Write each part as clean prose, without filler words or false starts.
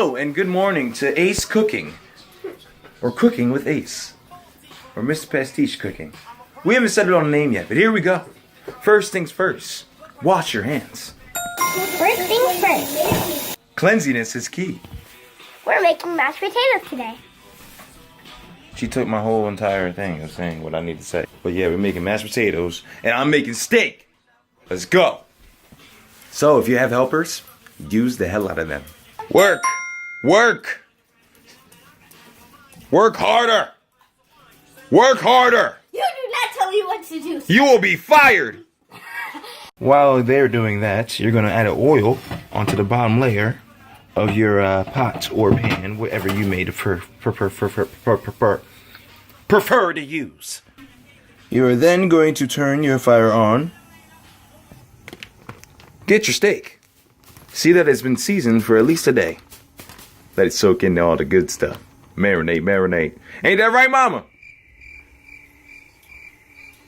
Hello and good morning to Ace Cooking. Or Cooking with Ace. Or Mr. Pastiche Cooking. We haven't settled on a name yet, but here we go. First things first. Wash your hands. First things first. Cleanliness is key. We're making mashed potatoes today. She took my whole entire thing of saying what I need to say. But yeah, we're making mashed potatoes, and I'm making steak. Let's go. So if you have helpers, use the hell out of them. Work! Work! Work harder! Work harder! You do not tell me what to do. You will be fired! While they're doing that, you're going to add oil onto the bottom layer of your pot or pan, whatever you may prefer to use. You are then going to turn your fire on. Get your steak. See that it's been seasoned for at least a day. Let it soak into all the good stuff. Marinate, marinate. Ain't that right, Mama?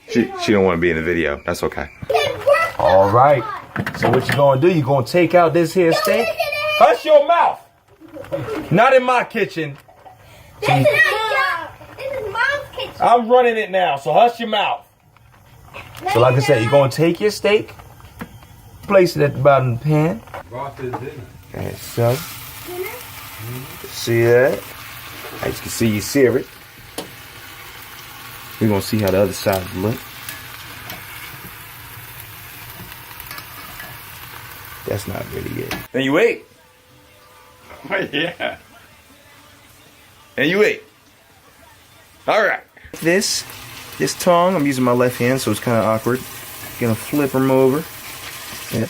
She don't want to be in the video. That's okay. All right. So what you gonna do? You gonna take out this here steak? Hush your mouth. Not in my kitchen. This is Mom's kitchen. I'm running it now, so hush your mouth. So like I said, you're gonna take your steak, place it at the bottom of the pan. Okay, so see that? As you can see, you sear it. We're gonna see how the other side look. That's not really it. And you wait. Yeah. And you wait. All right. This tongue, I'm using my left hand, so it's kind of awkward. Gonna flip them over. Yeah.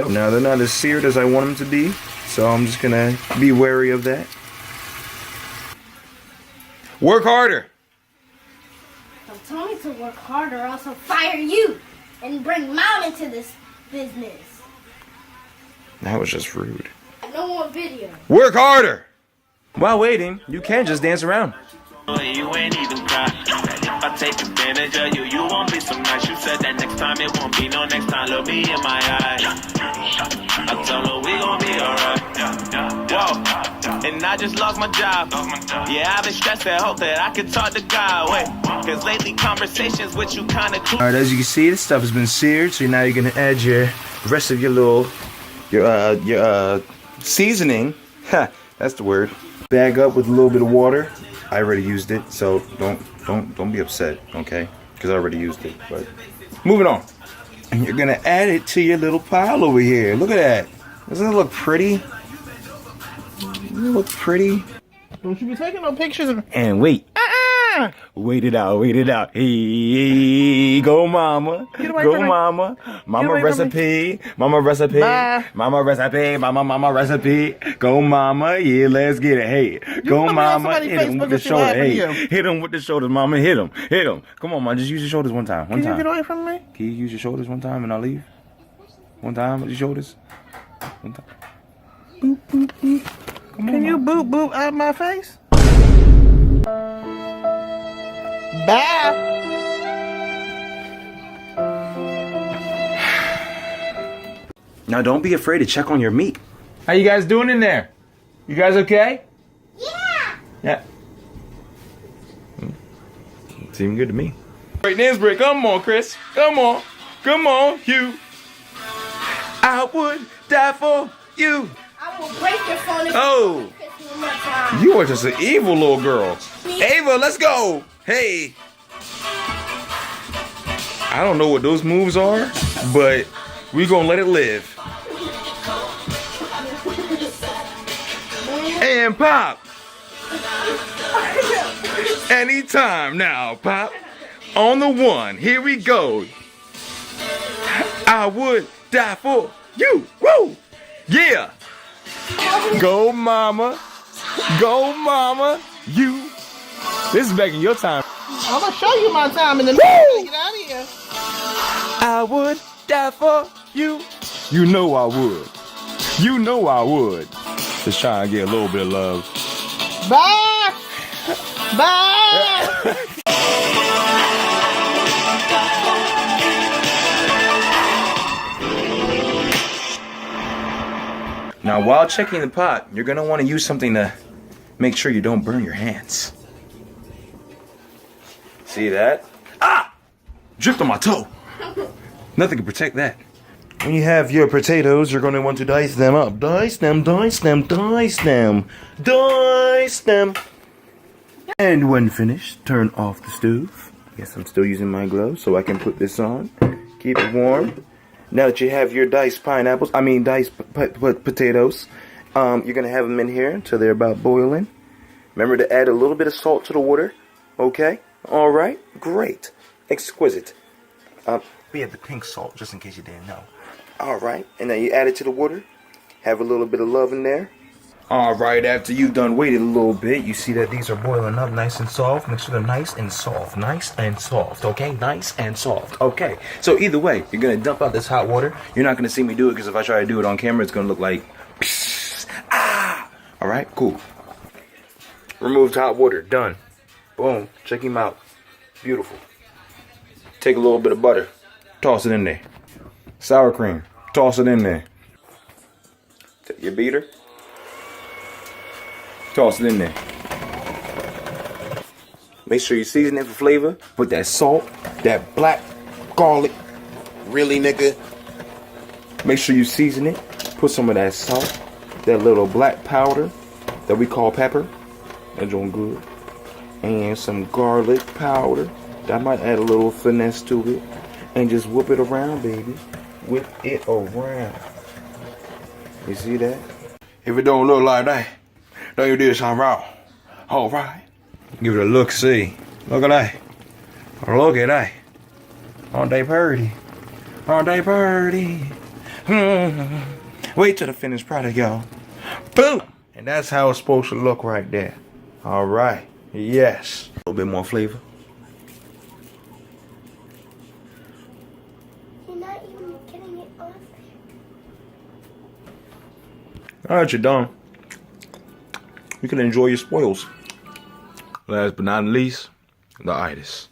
Now they're not as seared as I want them to be, so I'm just gonna be wary of that. Work harder. Don't tell me to work harder, or else I'll fire you and bring Mom into this business. That was just rude. No more video. Work harder. While waiting, you can just dance around. You ain't even cry. If I take advantage of you, you won't be so nice. You said that next time it won't be no next time. Look me in my eyes. I tell her we gon' be alright. Whoa. And I just lost my job. Yeah, I've been stressed and hope that I can talk to God. Wait, cause lately conversations with you kinda cool. Alright, as you can see, this stuff has been seared, so now you're gonna add your rest of your seasoning. Ha, that's the word. Bag up with a little bit of water. I already used it, so don't be upset, okay? Because I already used it. But moving on. And you're gonna add it to your little pile over here. Look at that. Doesn't it look pretty? Doesn't it look pretty? Don't you be taking no pictures of... And wait. Wait it out, wait it out. Hey, go mama. Go mama. Mama recipe. Mama recipe. Bye. Mama recipe. Mama recipe. Go mama. Yeah, let's get it. Hey, go mama. Hit him with the shoulder. Hey, hit him with the shoulders, mama. Hit him. Hit him. Come on, man. Just use your shoulders one time. One Can time. you get away from me? Can you use your shoulders one time and I'll leave? One time with your shoulders. One time. Boop, boop, boop. Come on, Can you mama. boop boop out my face? Bye. Now don't be afraid to check on your meat. How you guys doing in there? You guys okay? Yeah. Yeah. Seem good to me. Right, dance break. Come on, Chris. Come on. Come on, you. I would die for you. I will break your phone if Oh. you kiss me one more time. You are just an evil little girl. Ava, let's go. Hey. I don't know what those moves are, but we gonna let it live. And pop. Anytime now, pop. On the one, here we go. I would die for you. Woo! Yeah. Go mama. Go mama. You. This is back in your time. I'm gonna show you my time in the minute. Get out of here. I would die for you. You know I would. You know I would. Just trying to get a little bit of love. Bye. Bye. Now, while checking the pot, you're gonna want to use something to make sure you don't burn your hands. See that? Ah! Dripped on my toe. Nothing can protect that. When you have your potatoes, you're gonna want to dice them up. Dice them, dice them, dice them, dice them. And when finished, turn off the stove. Yes, I'm still using my gloves so I can put this on. Keep it warm. Now that you have your diced potatoes, you're going to have them in here until they're about boiling. Remember to add a little bit of salt to the water. Okay? All right? Great. Exquisite. We have the pink salt, just in case you didn't know. All right. And then you add it to the water. Have a little bit of love in there. All right, after you've done waited a little bit, you see that these are boiling up nice and soft. Make sure they're nice and soft, okay? Nice and soft, okay? So either way, you're gonna dump out this hot water. You're not gonna see me do it because if I try to do it on camera, it's gonna look like, all right, cool. Removed hot water, done. Boom, check him out, beautiful. Take a little bit of butter, toss it in there. Sour cream, toss it in there. Take your beater. Toss it in there. Make sure you season it for flavor. Put that salt, that black garlic. Really, nigga? Make sure you season it. Put some of that salt, that little black powder that we call pepper. That's doing good. And some garlic powder. That might add a little finesse to it. And just whip it around, baby. Whip it around. You see that? If it don't look like that, don't you do something wrong? All right. Give it a look, see. Look at that. Look at that. Aren't they pretty? Aren't they pretty? Wait till the finished product, y'all. Boom! And that's how it's supposed to look right there. All right. Yes. A little bit more flavor. You're not even getting it off. All right, you're done. You can enjoy your spoils. Last but not least, the itis.